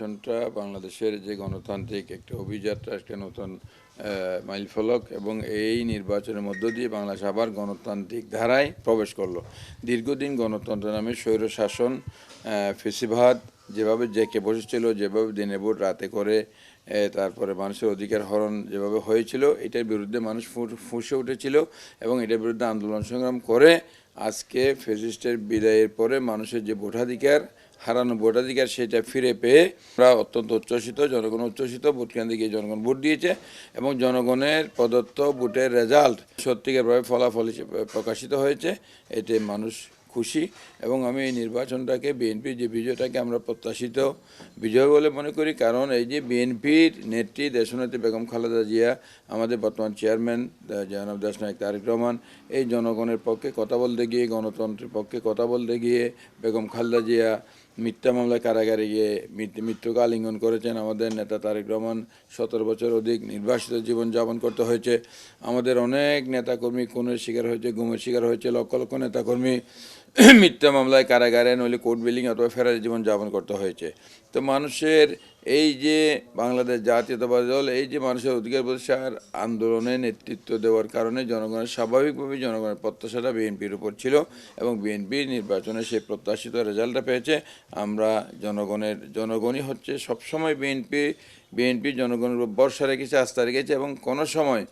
নির্বাচনটা বাংলাদেশের যে গণতান্ত্রিক একটা অভিযাত্রা, একটা নতুন মাইলফলক, এবং এই নির্বাচনের মধ্য দিয়ে বাংলাদেশ আবার গণতান্ত্রিক ধারায় প্রবেশ করলো। দীর্ঘদিন গণতন্ত্র নামে স্বৈর শাসন, ফেসিবাদ যেভাবে জেঁকে বসেছিল, যেভাবে দিনে ভোট রাতে করে, তারপরে মানুষের অধিকার হরণ যেভাবে হয়েছিল, এটার বিরুদ্ধে মানুষ ফুঁসে উঠেছিল এবং এটার বিরুদ্ধে আন্দোলন সংগ্রাম করে আজকে ফ্যাসিস্টের বিদায়ের পরে মানুষের যে ভোটাধিকার, হারানো ভোটাধিকার, সেটা ফিরে পেয়ে আমরা অত্যন্ত উচ্ছ্বসিত। জনগণ উচ্ছ্বসিত, ভোট কেন্দ্রে গিয়ে জনগণ ভোট দিয়েছে এবং জনগণের প্রদত্ত ভোটের রেজাল্ট সত্যিকারভাবে ফলাফল হিসেবে প্রকাশিত হয়েছে। এতে মানুষ খুশি এবং আমি এই নির্বাচনটাকে, বিএনপির যে বিজয়টাকে আমরা প্রত্যাশিত বিজয় বলে মনে করি। কারণ এই যে বিএনপির নেত্রী দেশনেত্রী বেগম খালেদা জিয়া, আমাদের বর্তমান চেয়ারম্যান জনাব দেশনায়ক তারেক রহমান, এই জনগণের পক্ষে কথা বলতে গিয়ে, গণতন্ত্রের পক্ষে কথা বলতে গিয়ে বেগম খালেদা জিয়া মিথ্যা মামলায় কারাগারে গিয়ে মৃত্যুকে আলিঙ্গন করেছেন। আমাদের নেতা তারেক রহমান 17 বছর অধিক নির্বাসিত জীবনযাপন করতে হয়েছে। আমাদের অনেক নেতাকর্মী খুনের শিকার হয়েছে, গুমের শিকার হয়েছে। লক্ষ লক্ষ নেতাকর্মী মিথ্যা মামলায় কারাগারে, নইলে কোর্ট বিলিং অথবা ফেরারি জীবনযাপন করতে হয়েছে। তো মানুষের এই যে বাংলাদেশ জাতীয়তাবাদী দল, এই যে মানুষের অধিকার প্রতিষ্ঠার আন্দোলনে নেতৃত্ব দেওয়ার কারণে জনগণের স্বাভাবিকভাবেই জনগণের প্রত্যাশাটা বিএনপির উপর ছিল এবং বিএনপি নির্বাচনে সেই রেজাল্টটা পেয়েছে। আমরা জনগণই হচ্ছে সবসময় বিএনপি জনগণের উপর ভরসা রেখেছে, আস্থা রেখেছে এবং কোনো সময়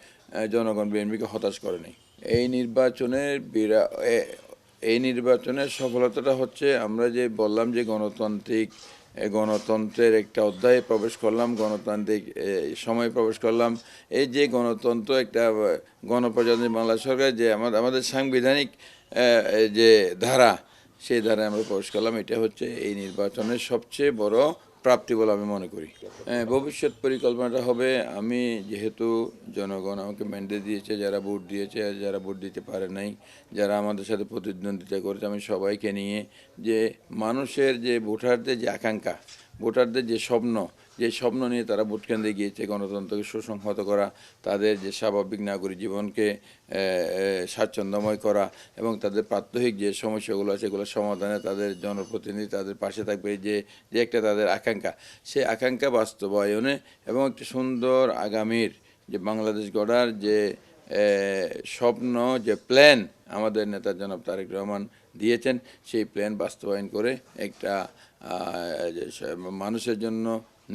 জনগণ বিএনপিকে হতাশ করেনি। এই নির্বাচনের সফলতাটা হচ্ছে, আমরা যে বললাম যে গণতন্ত্রের একটা অধ্যায়ে প্রবেশ করলাম, গণতান্ত্রিক সময় প্রবেশ করলাম। এই যে গণতন্ত্র, একটা গণপ্রজাতন্ত্রী বাংলাদেশ সরকার যে আমাদের সাংবিধানিক যে ধারা, সেই ধারায় আমরা প্রবেশ করলাম। এটা হচ্ছে এই নির্বাচনের সবচেয়ে বড় প্রাপ্তি বলে আমি মনে করি। ভবিষ্যৎ পরিকল্পনাটা হবে, আমি যেহেতু জনগণ আমাকে ম্যান্ডেট দিয়েছে, যারা ভোট দিয়েছে, যারা ভোট দিতে পারে নাই, যারা আমাদের সাথে প্রতিদ্বন্দ্বিতা করেছে, আমি সবাইকে নিয়ে যে মানুষের যে ভোটারদের যে আকাঙ্ক্ষা, ভোটারদের যে স্বপ্ন নিয়ে তারা ভোট কেন্দ্রে গিয়েছে, গণতন্ত্রকে সুসংহত করা, তাদের যে স্বাভাবিক নাগরিক জীবনকে স্বাচ্ছন্দ্যময় করা এবং তাদের প্রাত্যহিক যে সমস্যাগুলো আছে সেগুলো সমাধানে তাদের জনপ্রতিনিধি তাদের পাশে থাকবে, যে একটা তাদের আকাঙ্ক্ষা, সেই আকাঙ্ক্ষা বাস্তবায়নে এবং একটি সুন্দর আগামীর যে বাংলাদেশ গড়ার যে স্বপ্ন, যে প্ল্যান আমাদের নেতা জনাব তারেক রহমান দিয়েছেন, সেই প্ল্যান বাস্তবায়ন করে একটা মানুষের জন্য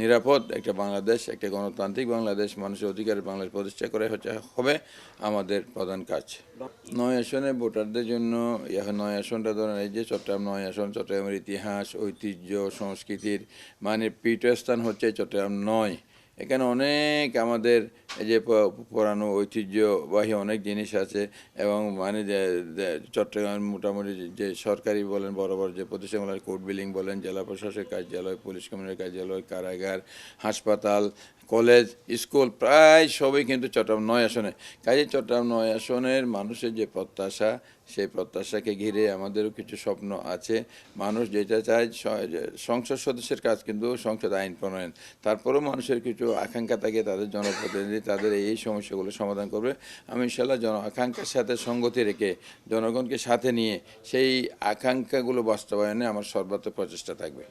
নিরাপদ একটা বাংলাদেশ, একটা গণতান্ত্রিক বাংলাদেশ, মানুষের অধিকারের বাংলাদেশ প্রতিষ্ঠা করে হবে আমাদের প্রধান কাজ। 9 আসনে ভোটারদের জন্য 9 আসনটা ধরেন, এই যে চট্টগ্রাম 9 আসন, চট্টগ্রামের ইতিহাস, ঐতিহ্য, সংস্কৃতির পীঠস্থান হচ্ছে চট্টগ্রাম 9। এখানে অনেক আমাদের এই যে পুরানো ঐতিহ্যবাহী অনেক জিনিস আছে এবং চট্টগ্রাম মোটামুটি যে সরকারি বলেন, বড় বড় যে প্রতিষ্ঠানগুলো, কোর্ট বিল্ডিং বলেন, জেলা প্রশাসকের কার্যালয়, পুলিশ কমিশনারের কার্যালয়, কারাগার, হাসপাতাল, কলেজ, স্কুল, প্রায় সবই কিন্তু চট্টগ্রাম 9 আসনে। কাজে চট্টগ্রাম 9 আসনের মানুষের যে প্রত্যাশা, সেই প্রত্যাশাকে ঘিরে আমাদেরও কিছু স্বপ্ন আছে। মানুষ যেটা চায়, সংসদ সদস্যের কাজ কিন্তু সংসদ আইন প্রণয়ন, তারপরেও মানুষের কিছু আকাঙ্ক্ষা থাকে, তাদের জনপ্রতিনিধি তাদের এই সমস্যাগুলো সমাধান করবে। আমি ইনশাল্লাহ আকাঙ্ক্ষার সাথে সঙ্গতি রেখে জনগণকে সাথে নিয়ে সেই আকাঙ্ক্ষাগুলো বাস্তবায়নে আমার সর্বাত্মক প্রচেষ্টা থাকবে।